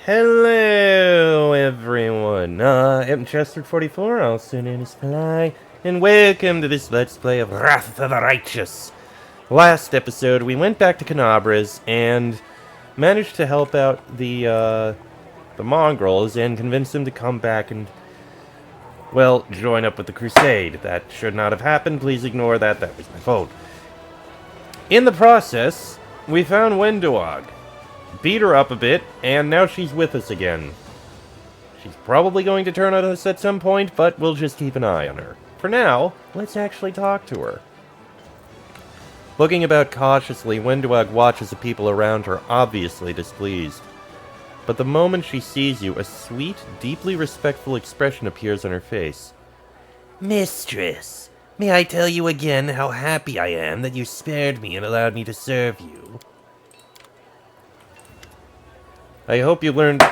Hello, everyone. I'm Chester44, also known as Fly, and welcome to this Let's Play of Wrath of the Righteous. Last episode, we went back to Canabra's and managed to help out the mongrels and convince them to come back and, well, join up with the crusade. That should not have happened. Please ignore that. That was my fault. In the process, we found Wendy, beat her up a bit, and now she's with us again. She's probably going to turn on us at some point, but we'll just keep an eye on her. For now, let's actually talk to her. Looking about cautiously, Wenduag watches the people around her, obviously displeased. But the moment she sees you, a sweet, deeply respectful expression appears on her face. Mistress, may I tell you again how happy I am that you spared me and allowed me to serve you? I hope you learned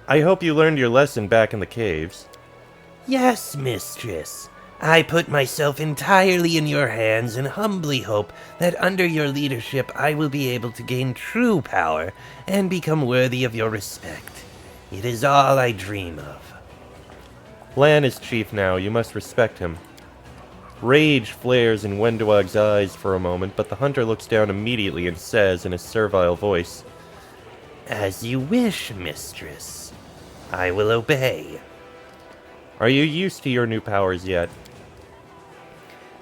your lesson back in the caves. Yes, mistress. I put myself entirely in your hands and humbly hope that under your leadership I will be able to gain true power and become worthy of your respect. It is all I dream of. Lan is chief now. You must respect him. Rage flares in Wenduag's eyes for a moment, but the hunter looks down immediately and says in a servile voice, As you wish, mistress. I will obey. Are you used to your new powers yet?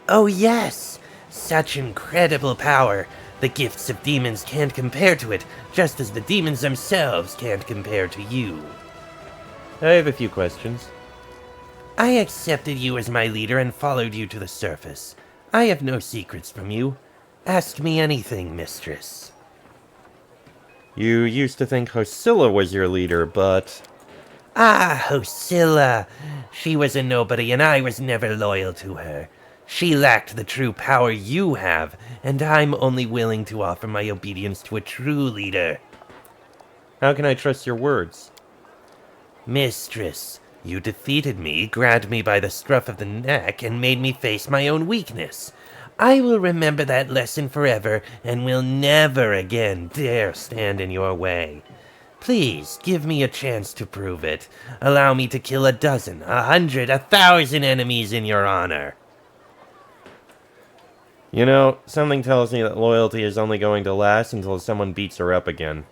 Oh yes! Such incredible power! The gifts of demons can't compare to it, just as the demons themselves can't compare to you. I have a few questions. I accepted you as my leader and followed you to the surface. I have no secrets from you. Ask me anything, mistress. You used to think Hosilla was your leader, but... Ah, Hosilla! She was a nobody and I was never loyal to her. She lacked the true power you have, and I'm only willing to offer my obedience to a true leader. How can I trust your words? Mistress, you defeated me, grabbed me by the scruff of the neck, and made me face my own weakness. I will remember that lesson forever, and will never again dare stand in your way. Please, give me a chance to prove it. Allow me to kill 12, 100, 1,000 enemies in your honor. You know, something tells me that loyalty is only going to last until someone beats her up again.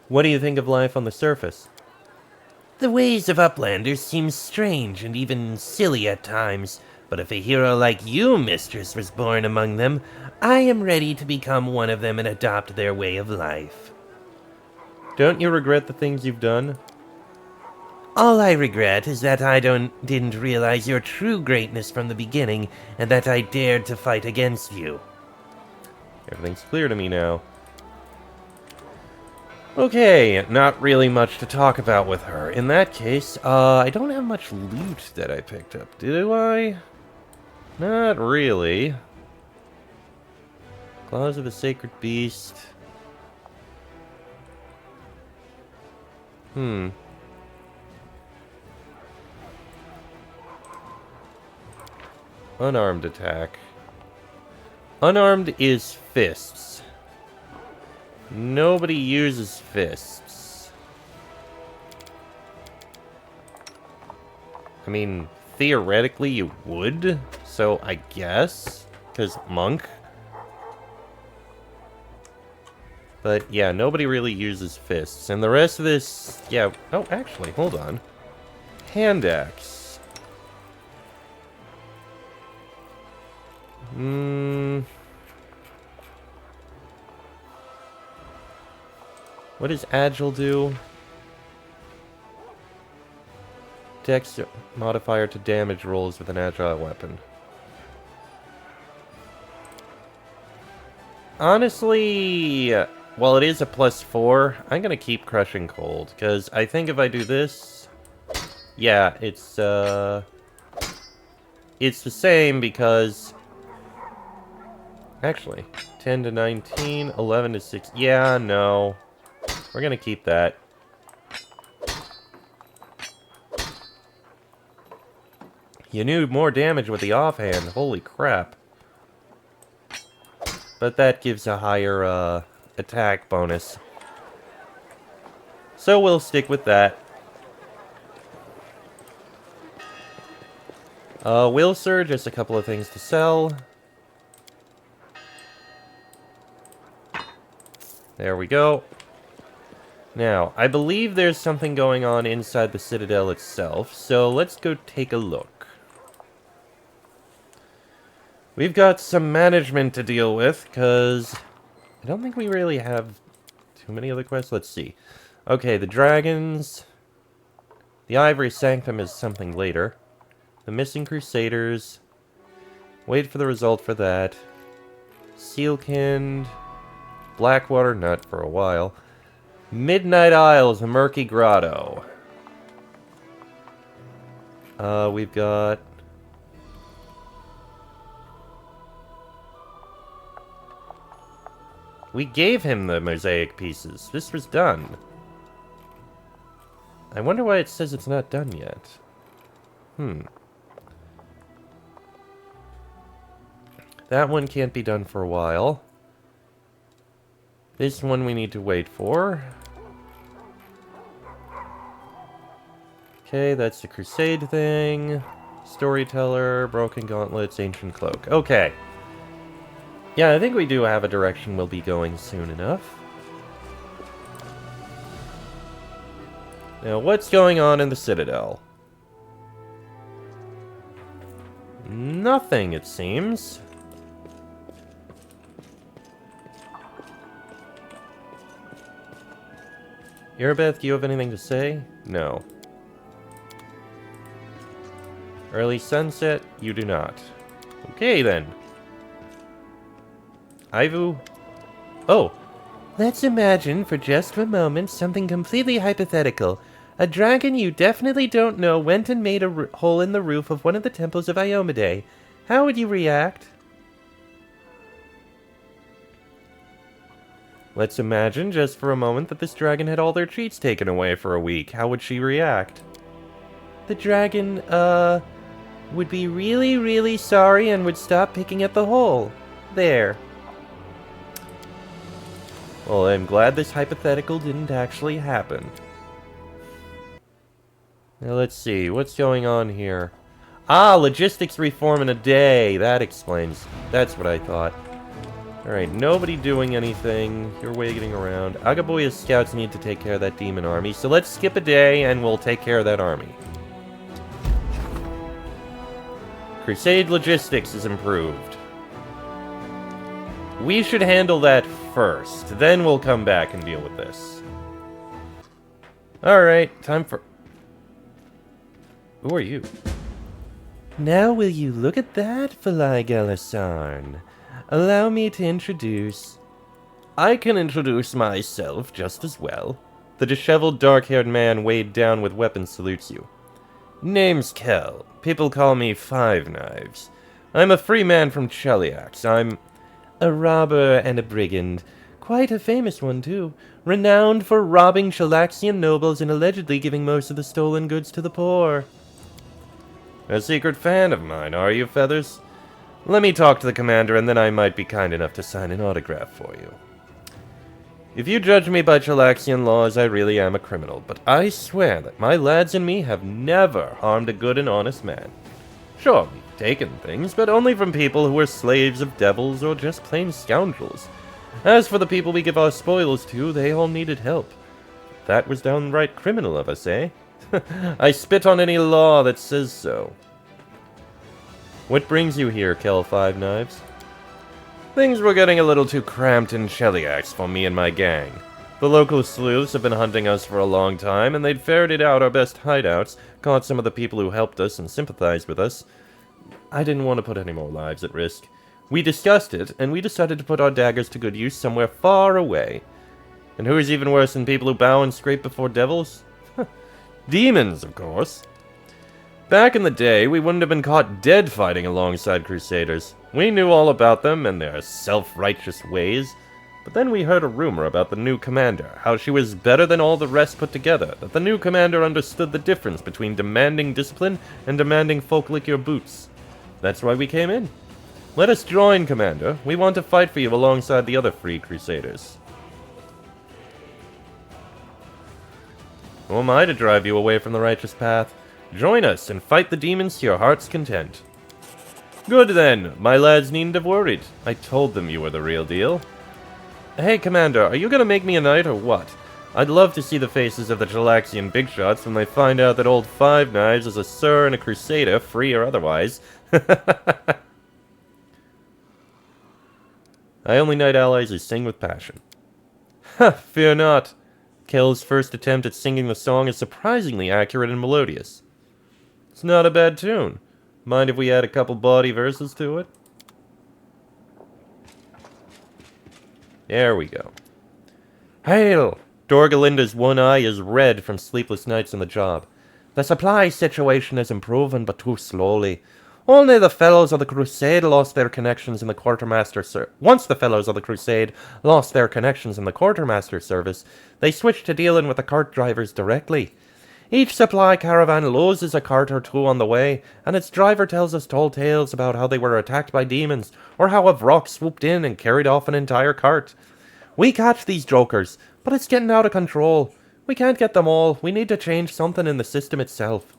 What do you think of life on the surface? The ways of Uplanders seem strange and even silly at times, but if a hero like you, mistress, was born among them, I am ready to become one of them and adopt their way of life. Don't you regret the things you've done? All I regret is that I didn't realize your true greatness from the beginning, and that I dared to fight against you. Everything's clear to me now. Okay, not really much to talk about with her. In that case, I don't have much loot that I picked up, do I? Not really. Claws of a Sacred Beast. Unarmed attack. Unarmed is fists. Nobody uses fists. I mean, theoretically you would, so I guess, because monk. But yeah, nobody really uses fists. And the rest of this, yeah, oh, actually, hold on. Hand axe. What does Agile do? Dex modifier to damage rolls with an Agile weapon. Honestly, while it is a +4, I'm gonna keep Crushing Cold, because I think if I do this... Yeah, it's the same because... Actually, 10 to 19, 11 to 6... Yeah, no. We're gonna keep that. You knew more damage with the offhand. Holy crap. But that gives a higher attack bonus. So we'll stick with that. Will Sir, just a couple of things to sell. There we go. Now, I believe there's something going on inside the Citadel itself, so let's go take a look. We've got some management to deal with, because I don't think we really have too many other quests. Let's see. Okay, the dragons. The Ivory Sanctum is something later. The Missing Crusaders. Wait for the result for that. Sealkind. Blackwater Nut for a while. Midnight Isles, a Murky Grotto. We've got... We gave him the mosaic pieces. This was done. I wonder why it says it's not done yet. That one can't be done for a while. This one we need to wait for. Okay, that's the Crusade thing. Storyteller, Broken Gauntlets, Ancient Cloak. Okay. Yeah, I think we do have a direction we'll be going soon enough. Now, what's going on in the Citadel? Nothing, it seems. Erebeth, do you have anything to say? No. Early sunset, you do not. Okay, then. Ivu? Oh! Let's imagine, for just a moment, something completely hypothetical. A dragon you definitely don't know went and made a hole in the roof of one of the temples of Iomade. How would you react? Let's imagine, just for a moment, that this dragon had all their treats taken away for a week. How would she react? The dragon, would be really, really sorry and would stop picking at the hole. There. Well, I'm glad this hypothetical didn't actually happen. Now, let's see. What's going on here? Ah, logistics reform in a day. That explains. That's what I thought. Alright, nobody doing anything. You're waiting around. Agaboya's scouts need to take care of that demon army, so let's skip a day and we'll take care of that army. Crusade logistics is improved. We should handle that first, then we'll come back and deal with this. Alright, time for... Who are you? Now will you look at that, Falai Galasarn? Allow me to introduce... I can introduce myself just as well. The disheveled, dark-haired man weighed down with weapons salutes you. Name's Kel. People call me Five Knives. I'm a free man from Cheliax. I'm a robber and a brigand. Quite a famous one, too. Renowned for robbing Chelaxian nobles and allegedly giving most of the stolen goods to the poor. A secret fan of mine, are you, Feathers? Let me talk to the commander, and then I might be kind enough to sign an autograph for you. If you judge me by Chelaxian laws, I really am a criminal, but I swear that my lads and me have never harmed a good and honest man. Sure, we've taken things, but only from people who were slaves of devils or just plain scoundrels. As for the people we give our spoils to, they all needed help. That was downright criminal of us, eh? I spit on any law that says so. What brings you here, Kel Five Knives? Things were getting a little too cramped in Cheliax for me and my gang. The local sleuths have been hunting us for a long time, and they'd ferreted out our best hideouts, caught some of the people who helped us and sympathized with us. I didn't want to put any more lives at risk. We discussed it, and we decided to put our daggers to good use somewhere far away. And who's even worse than people who bow and scrape before devils? Demons, of course. Back in the day, we wouldn't have been caught dead fighting alongside Crusaders. We knew all about them and their self-righteous ways. But then we heard a rumor about the new commander, how she was better than all the rest put together, that the new commander understood the difference between demanding discipline and demanding folk lick your boots. That's why we came in. Let us join, Commander. We want to fight for you alongside the other free Crusaders. Who am I to drive you away from the righteous path? Join us and fight the demons to your heart's content. Good then, my lads needn't have worried. I told them you were the real deal. Hey, Commander, are you gonna make me a knight or what? I'd love to see the faces of the Jalaxian big shots when they find out that old Five Knives is a Sir and a Crusader, free or otherwise. I only knight allies who sing with passion. Ha, fear not. Kel's first attempt at singing the song is surprisingly accurate and melodious. It's not a bad tune. Mind if we add a couple bawdy verses to it? There we go. Hail! Dorgalinda's one eye is red from sleepless nights on the job. The supply situation is improving, but too slowly. Only the fellows of the Crusade lost their connections in the Quartermaster Once the fellows of the Crusade lost their connections in the Quartermaster service, they switched to dealing with the cart drivers directly. Each supply caravan loses a cart or two on the way, and its driver tells us tall tales about how they were attacked by demons, or how a Vrock swooped in and carried off an entire cart. We catch these jokers, but it's getting out of control. We can't get them all. We need to change something in the system itself.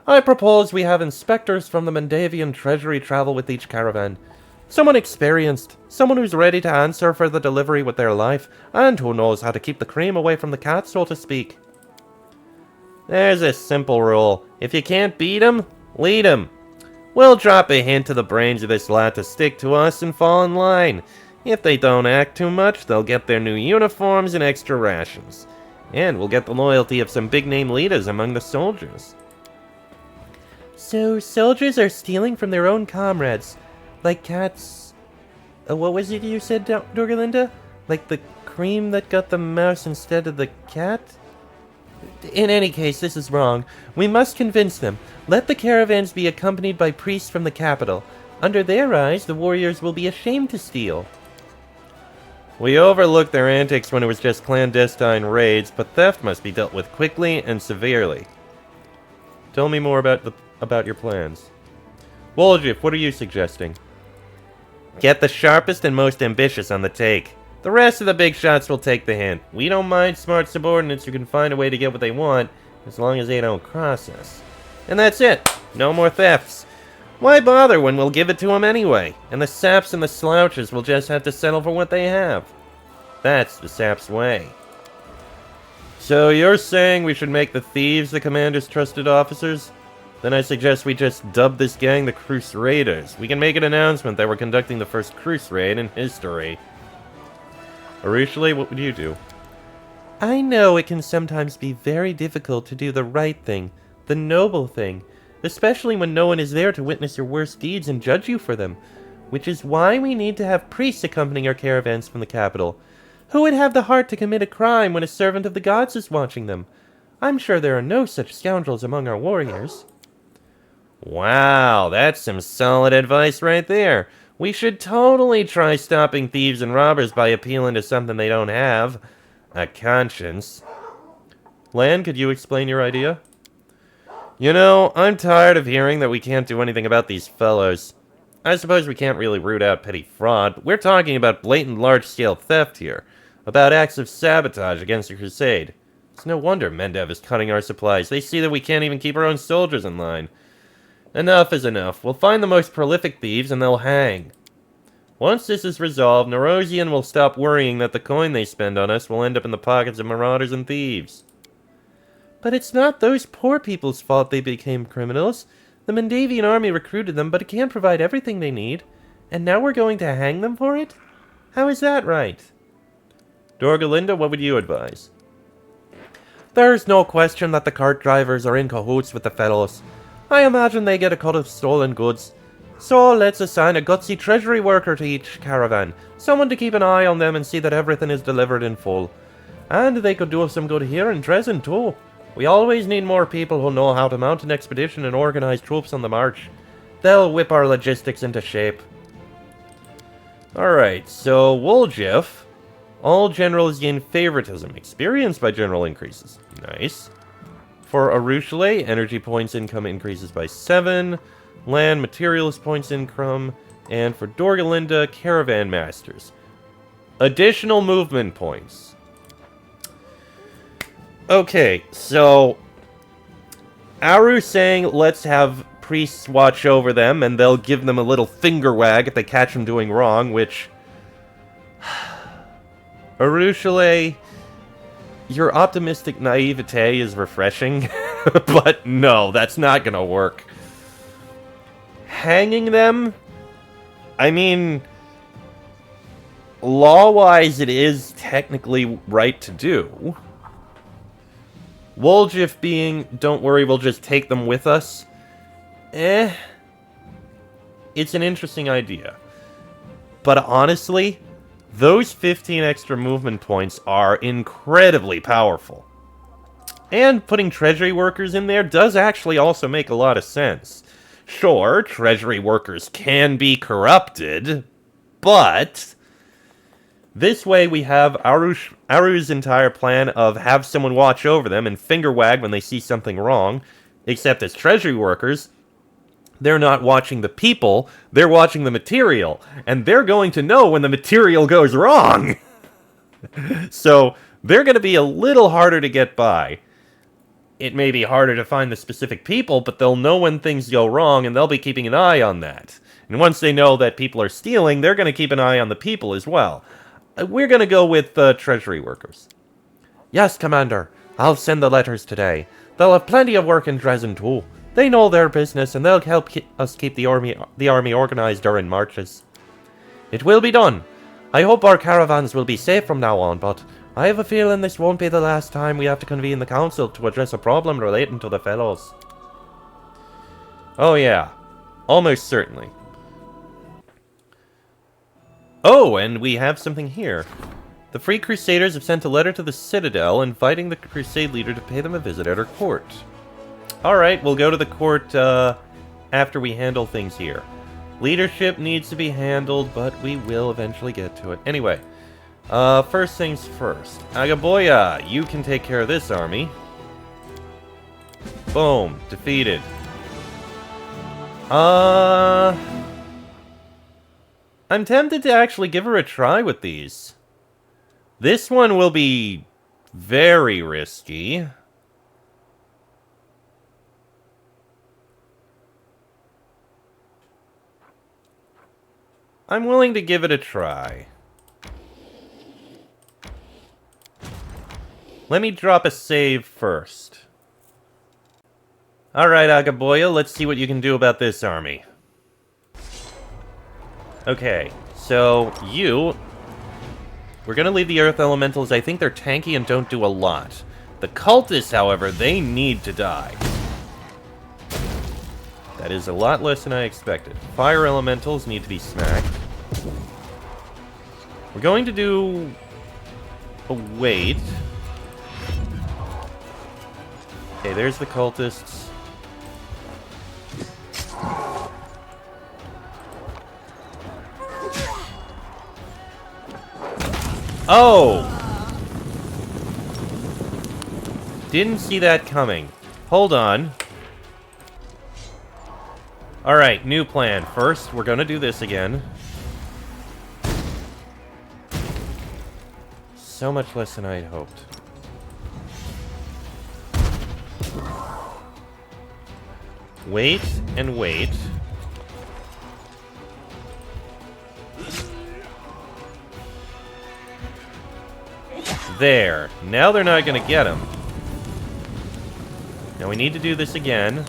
I propose we have inspectors from the Mendavian treasury travel with each caravan. Someone experienced, someone who's ready to answer for the delivery with their life, and who knows how to keep the cream away from the cat, so to speak. There's a simple rule. If you can't beat 'em, lead 'em. We'll drop a hint to the brains of this lad to stick to us and fall in line. If they don't act too much, they'll get their new uniforms and extra rations. And we'll get the loyalty of some big-name leaders among the soldiers. So, soldiers are stealing from their own comrades. Like cats... what was it you said, Dorgalinda? Like the cream that got the mouse instead of the cat? In any case, this is wrong. We must convince them. Let the caravans be accompanied by priests from the capital. Under their eyes, the warriors will be ashamed to steal. We overlooked their antics when it was just clandestine raids, but theft must be dealt with quickly and severely. Tell me more about your plans. Woljif, what are you suggesting? Get the sharpest and most ambitious on the take. The rest of the big shots will take the hint. We don't mind smart subordinates who can find a way to get what they want, as long as they don't cross us. And that's it. No more thefts. Why bother when we'll give it to them anyway? And the saps and the slouches will just have to settle for what they have. That's the saps' way. So you're saying we should make the thieves the commander's trusted officers? Then I suggest we just dub this gang the Cruise Raiders. We can make an announcement that we're conducting the first Cruise Raid in history. Arushali, what would you do? I know it can sometimes be very difficult to do the right thing, the noble thing, especially when no one is there to witness your worst deeds and judge you for them, which is why we need to have priests accompanying our caravans from the capital. Who would have the heart to commit a crime when a servant of the gods is watching them? I'm sure there are no such scoundrels among our warriors. Wow, that's some solid advice right there. We should totally try stopping thieves and robbers by appealing to something they don't have. A conscience. Lan, could you explain your idea? You know, I'm tired of hearing that we can't do anything about these fellows. I suppose we can't really root out petty fraud, but we're talking about blatant large-scale theft here. About acts of sabotage against the Crusade. It's no wonder Mendev is cutting our supplies. They see that we can't even keep our own soldiers in line. Enough is enough. We'll find the most prolific thieves and they'll hang. Once this is resolved, Nerosian will stop worrying that the coin they spend on us will end up in the pockets of marauders and thieves. But it's not those poor people's fault they became criminals. The Mendavian army recruited them, but it can't provide everything they need. And now we're going to hang them for it? How is that right? Dorgalinda, what would you advise? There's no question that the cart drivers are in cahoots with the fellows. I imagine they get a cut of stolen goods. So let's assign a gutsy treasury worker to each caravan. Someone to keep an eye on them and see that everything is delivered in full. And they could do us some good here in Dresden too. We always need more people who know how to mount an expedition and organize troops on the march. They'll whip our logistics into shape. Alright, so Woljif. All generals gain favoritism. Experience by general increases. Nice. For Arushale, energy points income increases by 7. Land materials points income. And for Dorgalinda, caravan masters. Additional movement points. Okay, so Aru's saying let's have priests watch over them, and they'll give them a little finger wag if they catch them doing wrong, which... Arushale, your optimistic naivete is refreshing, but no, that's not gonna work. Hanging them? I mean, law-wise, it is technically right to do. Woljif being, don't worry, we'll just take them with us. It's an interesting idea. But honestly, those 15 extra movement points are incredibly powerful. And putting treasury workers in there does actually also make a lot of sense. Sure, treasury workers can be corrupted, but this way we have Aru's entire plan of have someone watch over them and finger wag when they see something wrong, except as treasury workers, they're not watching the people, they're watching the material, and they're going to know when the material goes wrong. So, they're going to be a little harder to get by. It may be harder to find the specific people, but they'll know when things go wrong, and they'll be keeping an eye on that. And once they know that people are stealing, they're going to keep an eye on the people as well. We're going to go with treasury workers. Yes, Commander. I'll send the letters today. They'll have plenty of work in Dresden, too. They know their business, and they'll help us keep the army organized during marches. It will be done. I hope our caravans will be safe from now on, but I have a feeling this won't be the last time we have to convene the council to address a problem relating to the fellows. Oh yeah, almost certainly. Oh, and we have something here. The Free Crusaders have sent a letter to the Citadel inviting the Crusade leader to pay them a visit at her court. Alright, we'll go to the court after we handle things here. Leadership needs to be handled, but we will eventually get to it. Anyway, first things first. Agaboya, you can take care of this army. Boom, defeated. I'm tempted to actually give her a try with these. This one will be very risky. I'm willing to give it a try. Let me drop a save first. Alright, Agaboya, let's see what you can do about this army. Okay, so you... We're gonna leave the Earth Elementals. I think they're tanky and don't do a lot. The Cultists, however, they need to die. That is a lot less than I expected. Fire Elementals need to be smacked. We're going to do... a wait. Okay, there's the Cultists. Oh! Didn't see that coming. Hold on. Alright, new plan. First, we're gonna do this again. So much less than I had hoped. Wait and wait. There. Now they're not gonna get him. Now we need to do this again.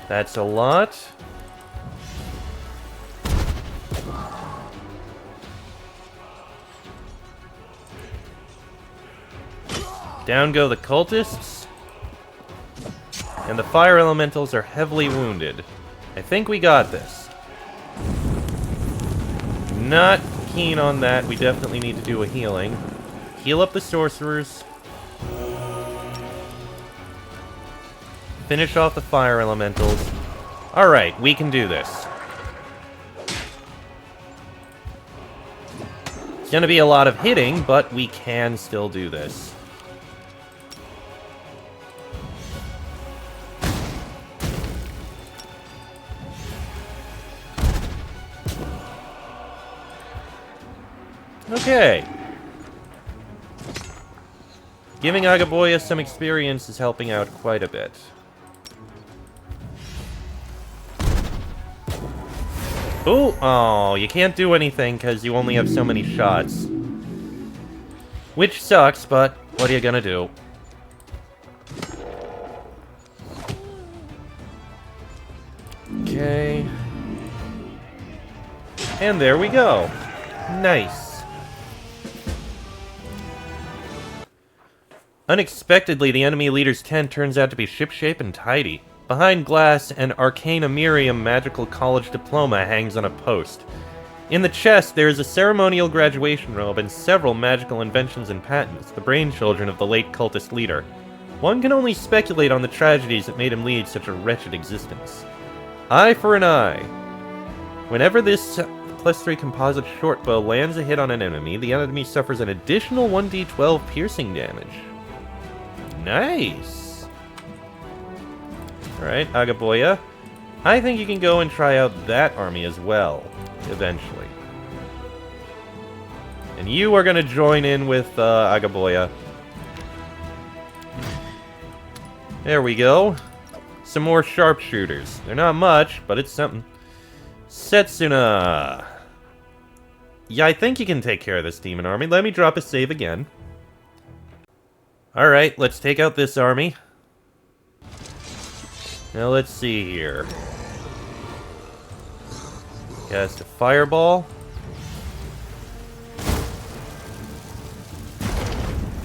That's a lot. Down go the cultists. And the fire elementals are heavily wounded. I think we got this. Not keen on that. We definitely need to do a healing. Heal up the sorcerers. Finish off the fire elementals. Alright, we can do this. It's gonna be a lot of hitting, but we can still do this. Okay. Giving Agaboya some experience is helping out quite a bit. Ooh! Oh, you can't do anything because you only have so many shots. Which sucks, but what are you gonna do? Okay. And there we go. Nice. Unexpectedly, the enemy leader's tent turns out to be shipshape and tidy. Behind glass, an Arcanamirium magical college diploma hangs on a post. In the chest, there is a ceremonial graduation robe and several magical inventions and patents, the brainchildren of the late cultist leader. One can only speculate on the tragedies that made him lead such a wretched existence. Eye for an eye. Whenever this +3 composite shortbow lands a hit on an enemy, the enemy suffers an additional 1d12 piercing damage. Nice! Alright, Agaboya. I think you can go and try out that army as well, eventually. And you are going to join in with Agaboya. There we go. Some more sharpshooters. They're not much, but it's something. Setsuna. Yeah, I think you can take care of this demon army. Let me drop a save again. Alright, let's take out this army. Now let's see here. Cast a fireball.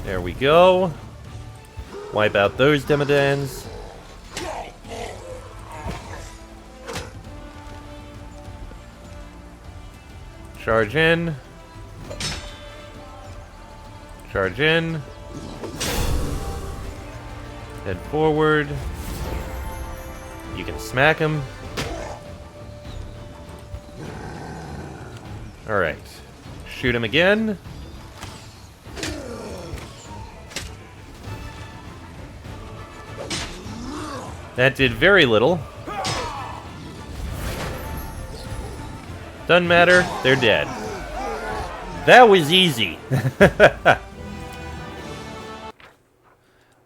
There we go. Wipe out those Demodans. Charge in. Charge in. Head forward. You can smack him. Alright. Shoot him again. That did very little. Doesn't matter, they're dead. That was easy.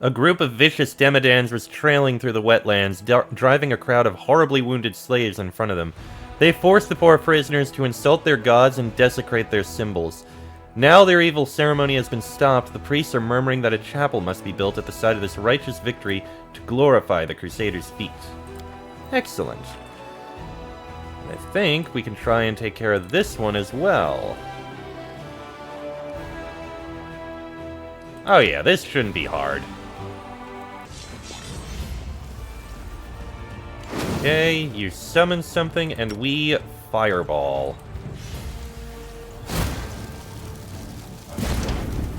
A group of vicious Demodans was trailing through the wetlands, driving a crowd of horribly wounded slaves in front of them. They forced the poor prisoners to insult their gods and desecrate their symbols. Now their evil ceremony has been stopped, the priests are murmuring that a chapel must be built at the site of this righteous victory to glorify the Crusaders' feat. Excellent. I think we can try and take care of this one as well. Oh yeah, this shouldn't be hard. Okay, you summon something and we fireball.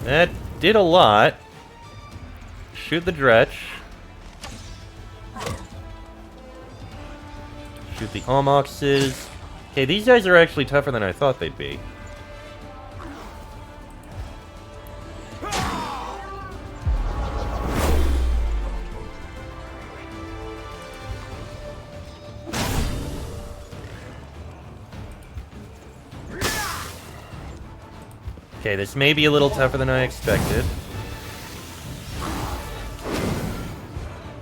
That did a lot. Shoot the Dretch. Shoot the Almoxes. Okay, these guys are actually tougher than I thought they'd be. Okay, this may be a little tougher than I expected.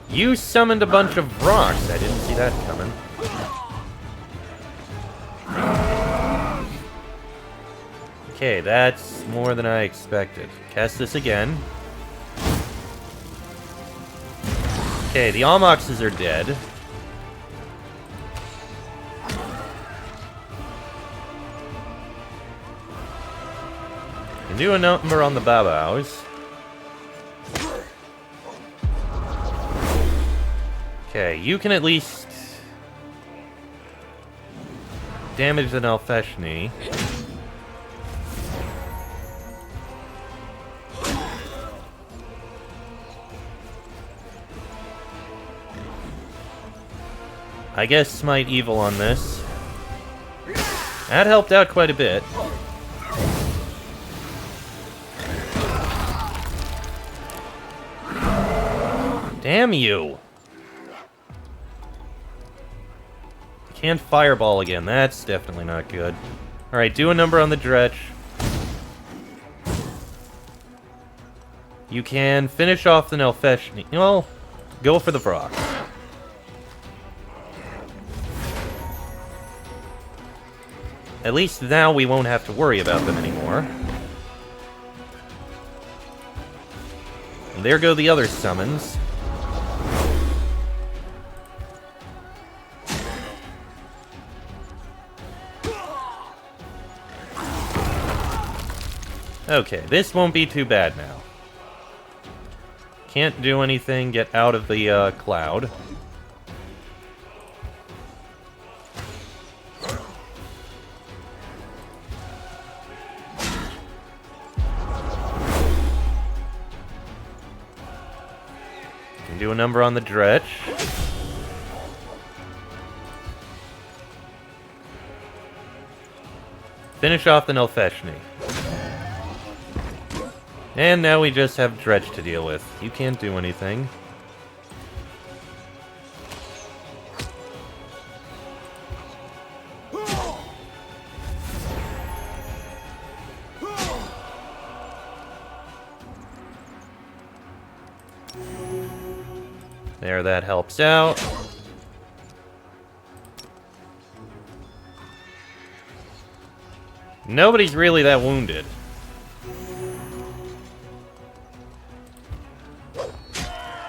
You summoned a bunch of rocks. I didn't see that coming. Okay, that's more than I expected. Cast this again. Okay, the Almoxes are dead. Can do a number on the Babaos. Okay, you can at least damage the Nalfeshni. I guess Smite Evil on this. That helped out quite a bit. Damn you! Can't fireball again. That's definitely not good. Alright, do a number on the Dretch. You can finish off the Nelfeshni. Well, go for the frog. At least now we won't have to worry about them anymore. And there go the other summons. Okay, this won't be too bad now. Can't do anything, get out of the cloud. Can do a number on the dretch. Finish off the Nelfeshni. And now we just have Dredge to deal with. You can't do anything. There, that helps out. Nobody's really that wounded.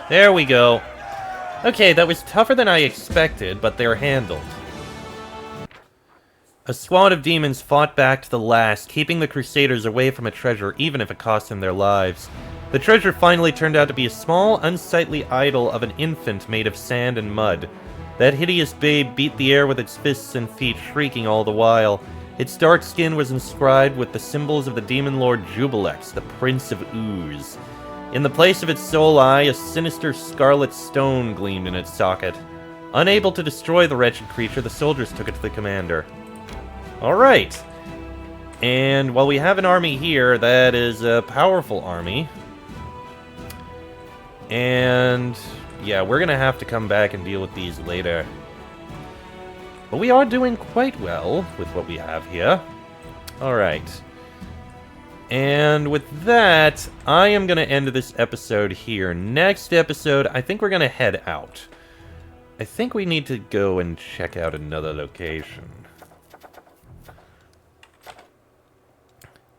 There we go. Okay, that was tougher than I expected, but they're handled. A squad of demons fought back to the last, keeping the Crusaders away from a treasure even if it cost them their lives. The treasure finally turned out to be a small, unsightly idol of an infant made of sand and mud. That hideous babe beat the air with its fists and feet, shrieking all the while. Its dark skin was inscribed with the symbols of the demon lord Jubilex, the Prince of Ooze. In the place of its sole eye, a sinister scarlet stone gleamed in its socket. Unable to destroy the wretched creature, the soldiers took it to the commander. Alright. And while we have an army here, that is a powerful army. And yeah, we're gonna have to come back and deal with these later. But we are doing quite well with what we have here. Alright. And with that, I am going to end this episode here. Next episode, I think we're going to head out. I think we need to go and check out another location.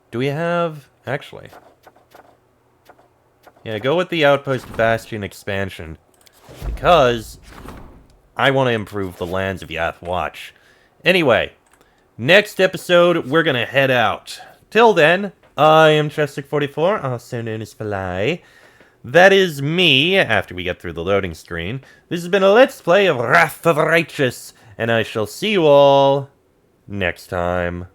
Do we have... Actually. Yeah, go with the Outpost Bastion expansion. Because I want to improve the lands of Yath Watch. Anyway, next episode, we're going to head out. Till then... I am Chestic44, also known as Fly. That is me, after we get through the loading screen. This has been a Let's Play of Wrath of Righteous, and I shall see you all next time.